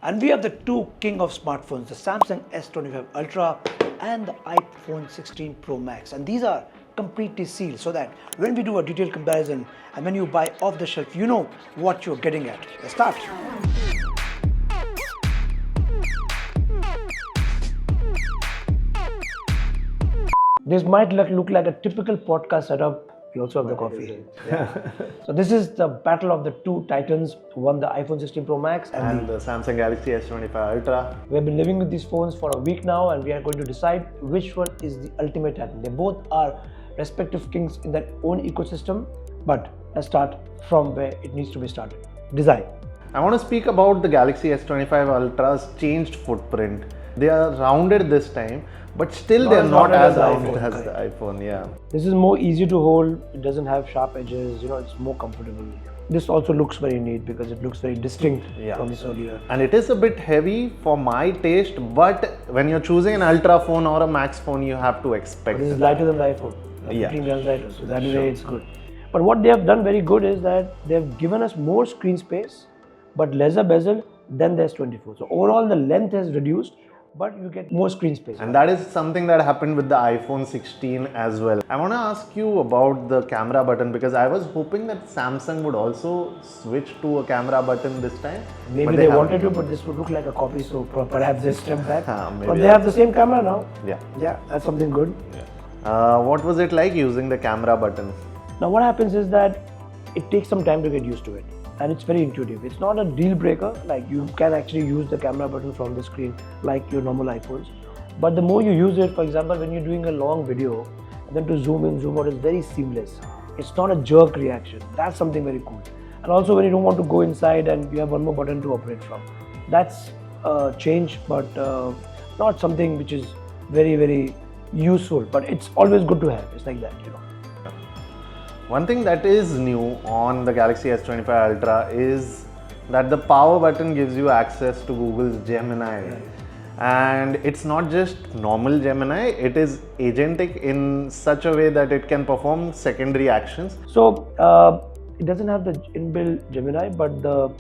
And we have the two king of smartphones, the Samsung S25 Ultra and the iPhone 16 Pro Max. And these are completely sealed so that when we do a detailed comparison and when you buy off the shelf, you know what you're getting at. Let's start. This might look like a typical podcast setup. We also have the coffee. Yeah. So this is the battle of the two titans. One, the iPhone 16 Pro Max and the Samsung Galaxy S25 Ultra. We have been living with these phones for a week now and we are going to decide which one is the ultimate titan. They both are respective kings in their own ecosystem. But let's start from where it needs to be started. Design. I want to speak about the Galaxy S25 Ultra's changed footprint. They are rounded this time, but still they're not as rounded as the iPhone. Yeah. This is more easy to hold. It doesn't have sharp edges. It's more comfortable. This also looks very neat because it looks very distinct from this earlier. And it is a bit heavy for my taste, but when you're choosing an Ultra phone or a Max phone, you have to expect this is lighter than the iPhone. 15 grams lighter. So that way it's good. But what they have done very good is that they have given us more screen space, but lesser bezel than the S24. So overall the length has reduced, but you get more screen space. And that is something that happened with the iPhone 16 as well. I want to ask you about the camera button because I was hoping that Samsung would also switch to a camera button this time. Maybe they wanted to, but this would look like a copy, so perhaps they stepped back. But they have the same camera now. Yeah, that's something good. What was it like using the camera button? Now what happens is that it takes some time to get used to it. And it's very intuitive. It's not a deal breaker, like you can actually use the camera button from the screen like your normal iPhones. But the more you use it, for example, when you're doing a long video, then to zoom in, zoom out is very seamless. It's not a jerk reaction. That's something very cool. And also when you don't want to go inside and you have one more button to operate from. That's a change, but not something which is very, very useful. But it's always good to have. It's like that, One thing that is new on the Galaxy S25 Ultra is that the power button gives you access to Google's Gemini. And it's not just normal Gemini, it is agentic in such a way that it can perform secondary actions. So it doesn't have the inbuilt Gemini, but the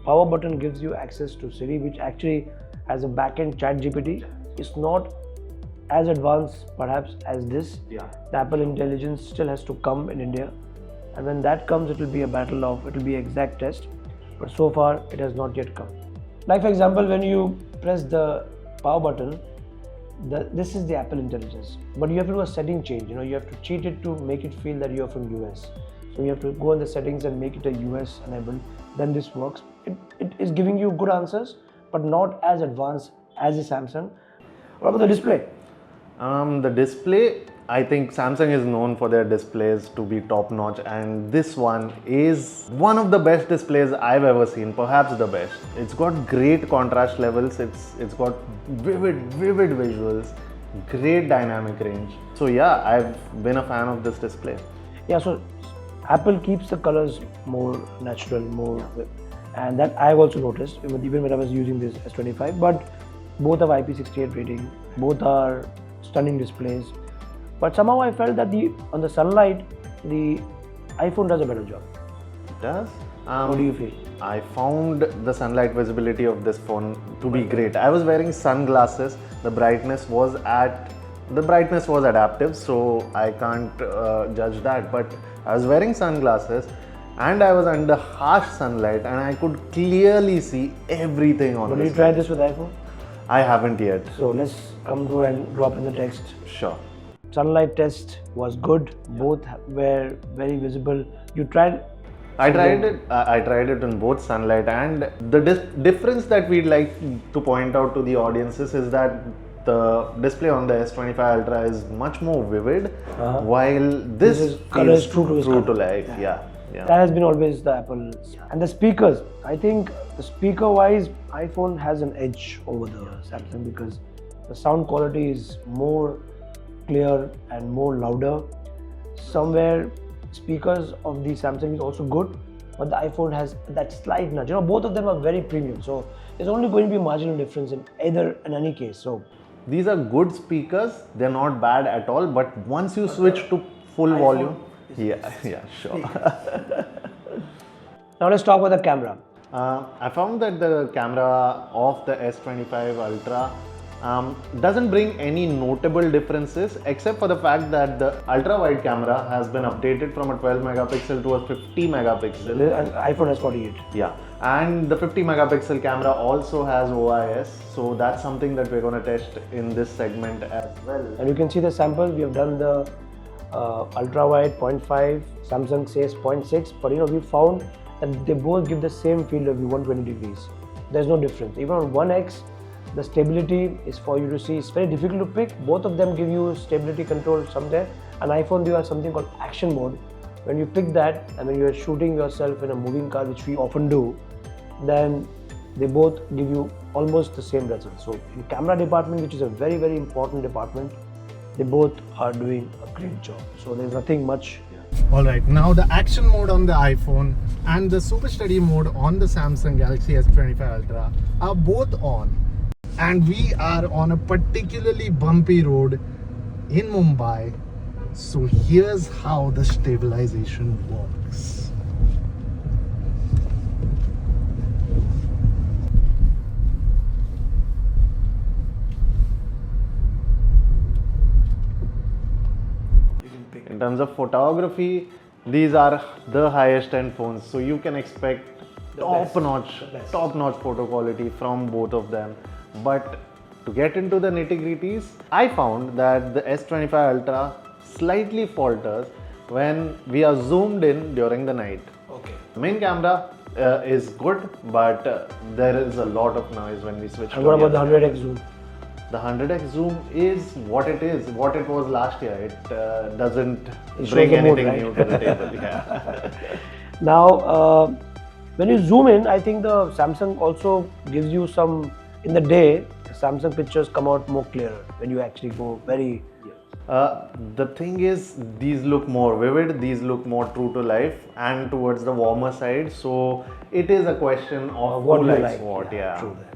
power button gives you access to Siri, which actually has a backend ChatGPT. It's not as advanced perhaps as this. The Apple intelligence still has to come in India, and when that comes it will be a battle of, it will be exact test, but so far it has not yet come. Like for example, when you press the power button, this is the Apple intelligence, but you have to do a setting change. You have to cheat it to make it feel that you're from US. So you have to go in the settings and make it a US enabled, then this works. It is giving you good answers, but not as advanced as the Samsung. What about the display? The display, I think Samsung is known for their displays to be top notch, and this one is one of the best displays I've ever seen, perhaps the best. It's got great contrast levels, it's got vivid visuals, great dynamic range. So yeah, I've been a fan of this display. Yeah, so Apple keeps the colors more natural, and that I've also noticed even when I was using this S25, but both have IP68 rating, both are stunning displays, but somehow I felt that on the sunlight, the iPhone does a better job. It does? What do you feel? I found the sunlight visibility of this phone to be great. I was wearing sunglasses. The brightness was adaptive, so I can't judge that. But I was wearing sunglasses and I was under harsh sunlight and I could clearly see everything on. But did you try this with iPhone? I haven't yet. So let's come to and drop in the text. Sure. Sunlight test was good. Both were very visible. You tried? I tried it in both sunlight, and the difference that we'd like to point out to the audiences is that the display on the S25 Ultra is much more vivid, while this color is true to life. Yeah. That has been always the Apple. And the speakers, I think the speaker wise, iPhone has an edge over the Samsung because the sound quality is more clear and more louder. Somewhere speakers of the Samsung is also good, but the iPhone has that slight nudge. Both of them are very premium, so there's only going to be a marginal difference in any case. So these are good speakers, they're not bad at all, but once you switch to full volume, yeah, sure. Now let's talk about the camera. I found that the camera of the S25 Ultra doesn't bring any notable differences except for the fact that the ultra wide camera has been updated from a 12 megapixel to a 50 megapixel. And iPhone has 48. Yeah, and the 50 megapixel camera also has OIS, so that's something that we're going to test in this segment as well. And you can see the sample. We have done the ultra wide 0.5, Samsung says 0.6, but we found that they both give the same field of view 120 degrees. There's no difference. Even on 1x, the stability is for you to see. It's very difficult to pick. Both of them give you stability control somewhere. On iPhone, you have something called action mode. When you pick that, and when you are shooting yourself in a moving car, which we often do, then they both give you almost the same result. So in camera department, which is a very, very important department, they both are doing a great job. So there's nothing much. Alright, now the action mode on the iPhone and the super steady mode on the Samsung Galaxy S25 Ultra are both on. And we are on a particularly bumpy road in Mumbai. So here's how the stabilization works. In terms of photography, these are the highest end phones, so you can expect top-notch photo quality from both of them. But to get into the nitty-gritties, I found that the S25 Ultra slightly falters when we are zoomed in during the night. Okay. The main camera is good, but there is a lot of noise when we switch. And what about the 100x zoom? The 100x zoom is, what it was last year. It doesn't It bring shows the mood, anything right? new to the table. Yeah. Now, when you zoom in, I think the Samsung also gives you some, in the day, Samsung pictures come out more clearer when you actually go very. The thing is, these look more vivid, these look more true to life and towards the warmer side. So it is a question of What who you likes like. what. Yeah. True that.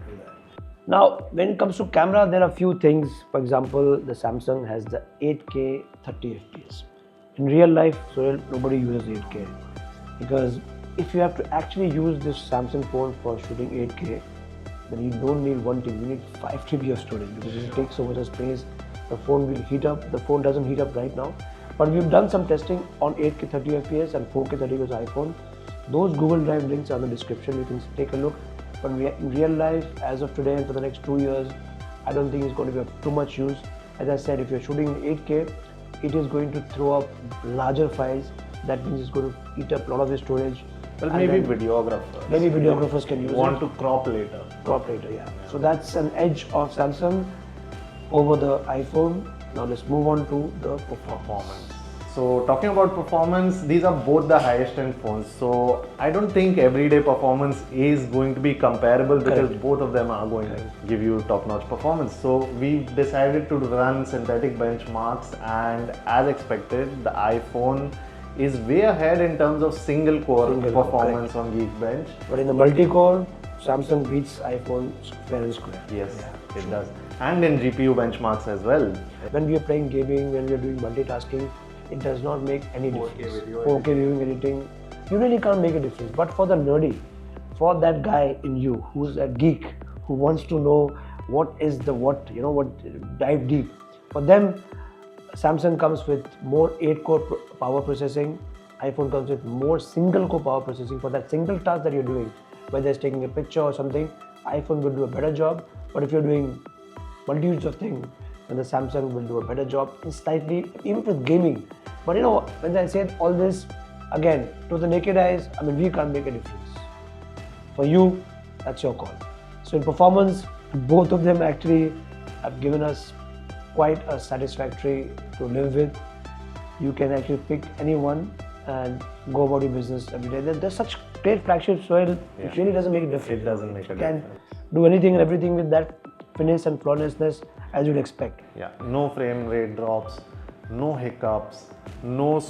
Now, when it comes to camera, there are a few things. For example, the Samsung has the 8K 30 FPS. In real life, so nobody uses 8K because if you have to actually use this Samsung phone for shooting 8K, then you don't need 1 TB, you need 5 TB of storage because it takes so much of space. The phone will heat up. The phone doesn't heat up right now, but we've done some testing on 8K 30 FPS and 4K 30 FPS iPhone. Those Google Drive links are in the description. You can take a look. But in real life, as of today and for the next 2 years, I don't think it's going to be of too much use. As I said, if you're shooting in 8K, it is going to throw up larger files. That means it's going to eat up a lot of the storage. Well, maybe videographers. Maybe videographers can use Want it. to crop later. Crop later, yeah. So that's an edge of Samsung over the iPhone. Now let's move on to the performance. So talking about performance, these are both the highest end phones. So I don't think everyday performance is going to be comparable because Correct. both of them are going to give you top-notch performance. So we decided to run synthetic benchmarks, and as expected, the iPhone is way ahead in terms of single core performance on Geekbench. But in the multi-core, Samsung beats iPhone fair and square. Yes, it does. And in GPU benchmarks as well. When we are playing gaming, when we are doing multitasking, it does not make any difference. 4K viewing editing, you really can't make a difference. But for the nerdy, for that guy in you who's a geek, who wants to know what is the what, dive deep. For them, Samsung comes with more 8-core power processing. iPhone comes with more single-core power processing for that single task that you're doing. Whether it's taking a picture or something, iPhone will do a better job. But if you're doing multitudes of things, then the Samsung will do a better job in slightly, even with gaming. But when I say all this, again, to the naked eyes, we can't make a difference. For you, that's your call. So in performance, both of them actually have given us quite a satisfactory to live with. You can actually pick any one and go about your business every day. There's such great flagships, so it really doesn't make a difference. It doesn't make a difference. You can do anything and everything with that finesse and flawlessness as you'd expect. Yeah, no frame rate drops, no hiccups, no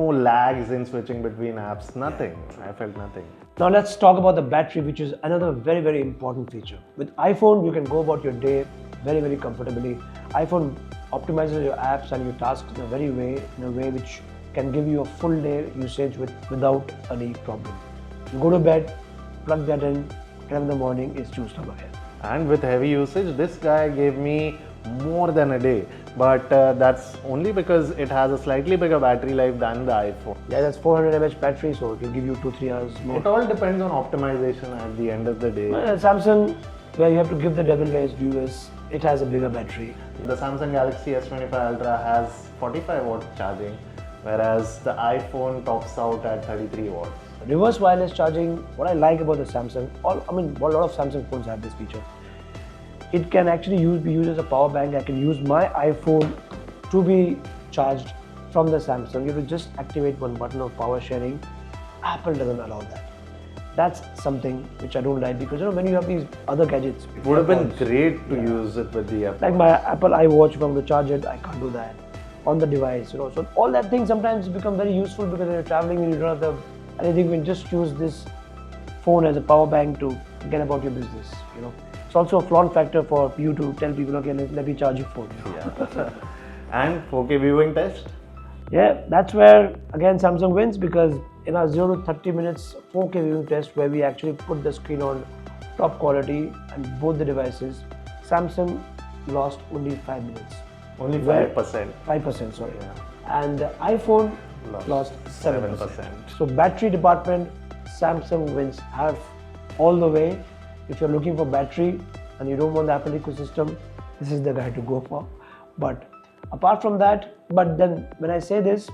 lags in switching between apps, nothing. I felt nothing. Now let's talk about the battery, which is another very, very important feature. With iPhone, you can go about your day very, very comfortably. iPhone optimizes your apps and your tasks in a way which can give you a full day usage without any problem. You go to bed, plug that in, get up in the morning, it's juiced up again. And with heavy usage, this guy gave me more than a day. But that's only because it has a slightly bigger battery life than the iPhone. Yeah, that's 400 mAh battery, so it will give you 2-3 hours more. It all depends on optimization at the end of the day. Samsung, where you have to give the devil rays due, is it has a bigger battery. The Samsung Galaxy S25 Ultra has 45 watt charging, whereas the iPhone tops out at 33 watts. Reverse wireless charging, what I like about the Samsung, a lot of Samsung phones have this feature. It can actually be used as a power bank. I can use my iPhone to be charged from the Samsung. You will just activate one button of power sharing. Apple doesn't allow that. That's something which I don't like, because when you have these other gadgets, it would have been great to use it with the Apple. Like my Apple iWatch, if I'm going to charge it, I can't do that on the device. So all that thing sometimes become very useful, because when you're traveling and you don't have anything, you can just use this phone as a power bank to get about your business. It's also a flaunt factor for you to tell people, okay, let me charge your phone. Yeah. And 4K viewing test? Yeah, that's where again Samsung wins, because in our 0 to 30 minutes 4K viewing test, where we actually put the screen on top quality and both the devices, Samsung lost only 5 minutes. Only 5%. 5%, sorry. Yeah. And the iPhone lost 7%. So battery department, Samsung wins half all the way. If you're looking for battery and you don't want the Apple ecosystem, this is the guy to go for. But apart from that, but then when I say this,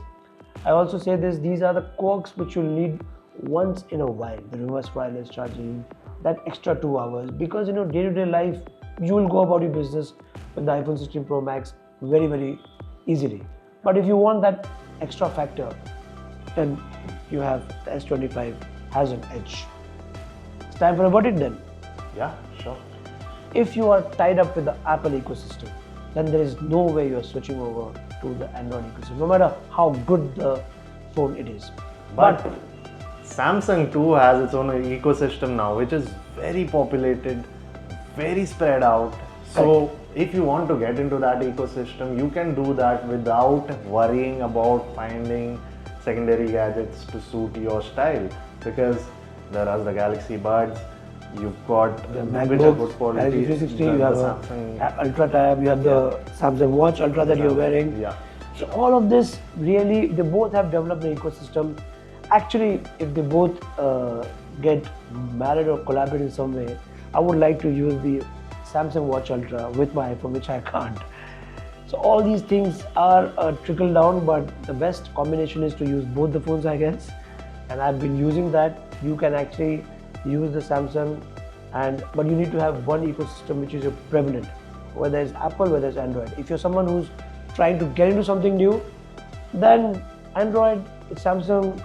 I also say this, these are the quirks which you'll need once in a while. The reverse wireless charging, that extra 2 hours, because day-to-day life, you will go about your business with the iPhone 16 Pro Max very, very easily. But if you want that extra factor, then you have the S25 has an edge. It's time for a verdict then. Yeah, sure. If you are tied up with the Apple ecosystem, then there is no way you are switching over to the Android ecosystem, no matter how good the phone it is. But Samsung too has its own ecosystem now, which is very populated, very spread out. So if you want to get into that ecosystem, you can do that without worrying about finding secondary gadgets to suit your style, because there are the Galaxy Buds, you've got the which are good quality, Galaxy 360, you have Samsung Ultra tab, you have the Samsung Watch Ultra that you're wearing. Yeah. So all of this really, they both have developed an ecosystem. Actually, if they both get married or collaborate in some way, I would like to use the Samsung Watch Ultra with my iPhone, which I can't. So all these things are trickle down, but the best combination is to use both the phones, I guess. And I've been using that. You can actually use the Samsung, but you need to have one ecosystem which is prevalent, whether it's Apple, whether it's Android. If you're someone who's trying to get into something new, then Android, Samsung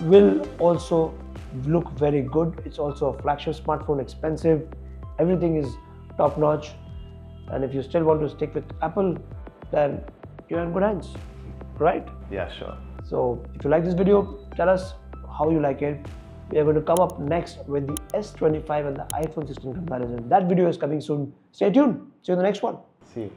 will also look very good. It's also a flagship smartphone, expensive, everything is top notch. And if you still want to stick with Apple, then you're in good hands, right? Yeah, sure. So if you like this video, tell us how you like it. We are going to come up next with the S25 and the iPhone 16 comparison. That video is coming soon. Stay tuned. See you in the next one. See you.